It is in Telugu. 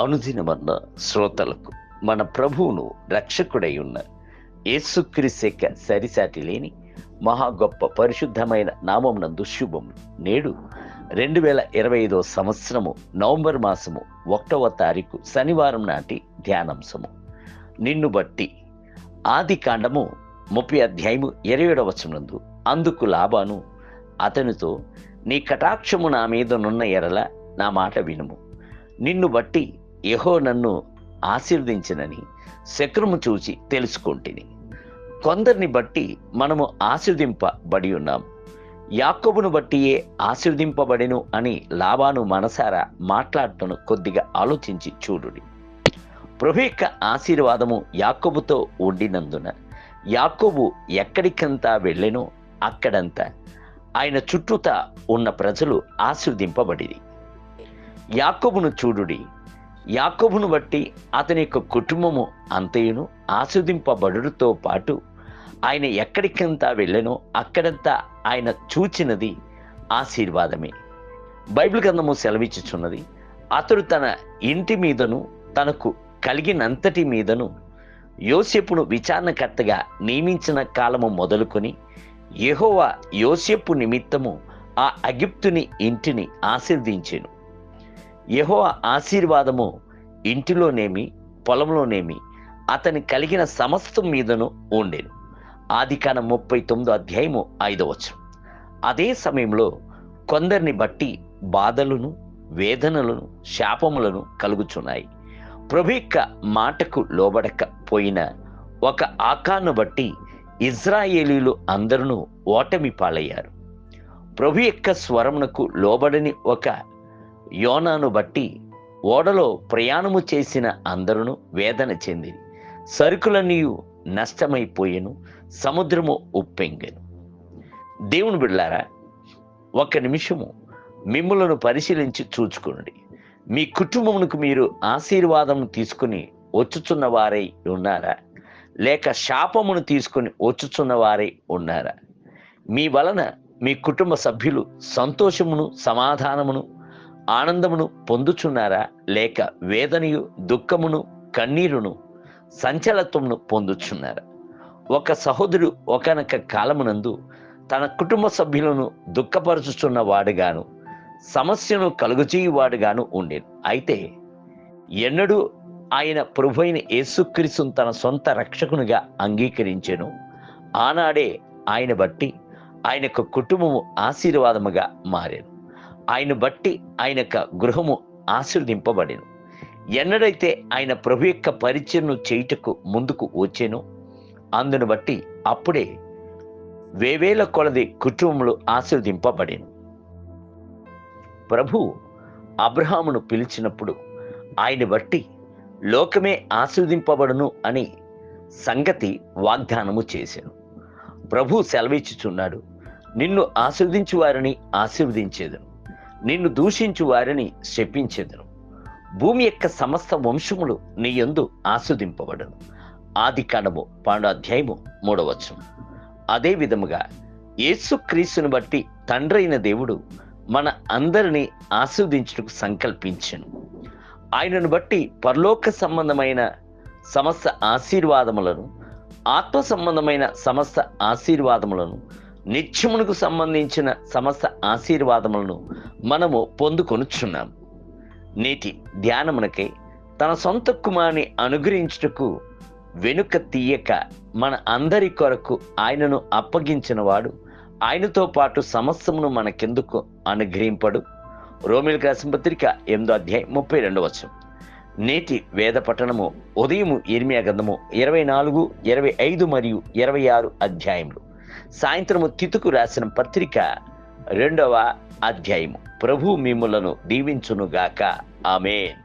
అనుదినమన్న శ్రోతలకు మన ప్రభువును రక్షకుడై ఉన్న యేసుక్రీస్తు సరిసాటి లేని మహా గొప్ప పరిశుద్ధమైన నామమునందు శుభము. నేడు 2025 సంవత్సరము నవంబర్ మాసము 1వ తారీఖు శనివారం నాటి ధ్యానాంశము. నిన్ను బట్టి. ఆది కాండము 30 అధ్యాయము 27వ వచనమందు అందుకు లాబాను అతనితో, నీ కటాక్షము నా మీద నున్న ఎడల నా మాట వినుము. నిన్ను బట్టి యెహోవా నన్ను ఆశీర్వదించినని శకునము చూచి తెలుసుకొంటిని. కొందరిని బట్టి మనము ఆశీర్వదింపబడి ఉన్నాం. యాకోబును బట్టియే ఆశీర్వదింపబడెను అని లాబాను మనసారా మాట్లాడటను కొద్దిగా ఆలోచించి చూడుడి. ప్రభు యొక్క ఆశీర్వాదము యాకోబుతో ఉండినందున యాకోబు ఎక్కడికంతా వెళ్ళెనో అక్కడంతా ఆయన చుట్టూతా ఉన్న ప్రజలు ఆశీర్వదింపబడిరి. యాకోబును చూడుడి. యాకోబును బట్టి అతని యొక్క కుటుంబము అంతయును ఆశీర్వదింపబడుతో పాటు ఆయన ఎక్కడికంతా వెళ్ళెనో అక్కడంతా ఆయన చూచినది ఆశీర్వాదమే. బైబిల్ గ్రంథము సెలవిచ్చుచున్నది, అతడు తన ఇంటి మీదను తనకు కలిగినంతటి మీదను యోసేపును విచారణకర్తగా నియమించిన కాలము మొదలుకొని యెహోవా యోసేపు నిమిత్తము ఆ ఐగుప్తుని ఇంటిని ఆశీర్వదించెను. యెహోవా ఆశీర్వాదము ఇంటిలోనేమి పొలంలోనేమి అతని కలిగిన సమస్తం మీదను ఉండెను. ఆదికాండం 39 అధ్యాయము 5వ వచనం. అదే సమయంలో కొందరిని బట్టి బాధలను, వేదనలను, శాపములను కలుగుచున్నాయి. ప్రభు యొక్క మాటకు లోబడకపోయిన ఒక ఆకాను బట్టి ఇజ్రాయేలీలు అందరూ ఓటమి పాలయ్యారు. ప్రభు యొక్క స్వరమునకు లోబడని ఒక యోనాను బట్టి ఓడలో ప్రయాణము చేసిన అందరూ వేదన చెందిరి. సరుకులన్నీ నష్టమైపోయెను, సముద్రము ఉప్పెంగెను. దేవుని బిడ్డలారా, ఒక నిమిషము మిమ్ములను పరిశీలించి చూచుకోండి. మీ కుటుంబమునకు మీరు ఆశీర్వాదం తీసుకుని వచ్చుచున్న వారై ఉన్నారా, లేక శాపమును తీసుకుని వచ్చుచున్న వారై ఉన్నారా? మీ వలన మీ కుటుంబ సభ్యులు సంతోషమును, సమాధానమును, ఆనందమును పొందుచున్నారా, లేక వేదనయు, దుఃఖమును, కన్నీరును, సంచలత్వమును పొందుచున్నారా? ఒక సహోదరుడు ఒకనొక కాలమునందు తన కుటుంబ సభ్యులను దుఃఖపరుచుచున్న వాడుగాను, సమస్యను కలుగజేయువాడుగాను ఉండేను. అయితే ఎన్నడూ ఆయన ప్రభువైన యేసుక్రీస్తును తన సొంత రక్షకునిగా అంగీకరించెను. ఆనాడే ఆయన బట్టి ఆయన యొక్క కుటుంబము ఆశీర్వాదముగా మారెను. ఆయన బట్టి ఆయన యొక్క గృహము ఆశీర్వదింపబడెను. ఎన్నడైతే ఆయన ప్రభు యొక్క పరిచయను చేయుటకు ముందుకు వచ్చెనో అందును బట్టి అప్పుడే వేవేల కొలది కుటుంబములు ఆశీర్వదింపబడెను. ప్రభు అబ్రహామును పిలిచినప్పుడు ఆయన బట్టి లోకమే ఆశీర్వదింపబడును అని సంగతి వాగ్దానము చేశాను. ప్రభు సెలవిచ్చుచున్నాడు, నిన్ను ఆశీర్వదించు వారిని ఆశీర్వదించేదను, నిన్ను దూషించు వారిని శపించేదను. భూమి యొక్క సమస్త వంశములు నీ యందు ఆశీర్వదింపబడను. ఆదికాండము 12వ అధ్యాయము 3వ వచనం. అదే విధముగా యేసుక్రీస్తుని బట్టి తండ్రైన దేవుడు మన అందరినీ ఆశీర్వదించుటకు సంకల్పించెను. ఆయనను బట్టి పరలోక సంబంధమైన సమస్త ఆశీర్వాదములను, ఆత్మ సంబంధమైన సమస్త ఆశీర్వాదములను, నిత్యమునకు సంబంధించిన సమస్త ఆశీర్వాదములను మనము పొందుకొనుచున్నాం. నేటి ధ్యానమునకై తన సొంత కుమారుని అనుగ్రహించుటకు వెనుక తీయక మన అందరి కొరకు ఆయనను అప్పగించిన వాడు ఆయనతో పాటు సమస్తమును మనకెందుకు అనుగ్రహింపడు? రోమీయులకు రాసిన పత్రిక 8వ అధ్యాయం 32వ వచనం. నేటి వేద పఠనము ఉదయము ఇర్మియా గ్రంథము 24, 25 మరియు 26 అధ్యాయములు. సాయంత్రము తితుకు రాసిన పత్రిక 2వ అధ్యాయము. ప్రభు మిమ్ములను దీవించునుగాక. ఆమేన్.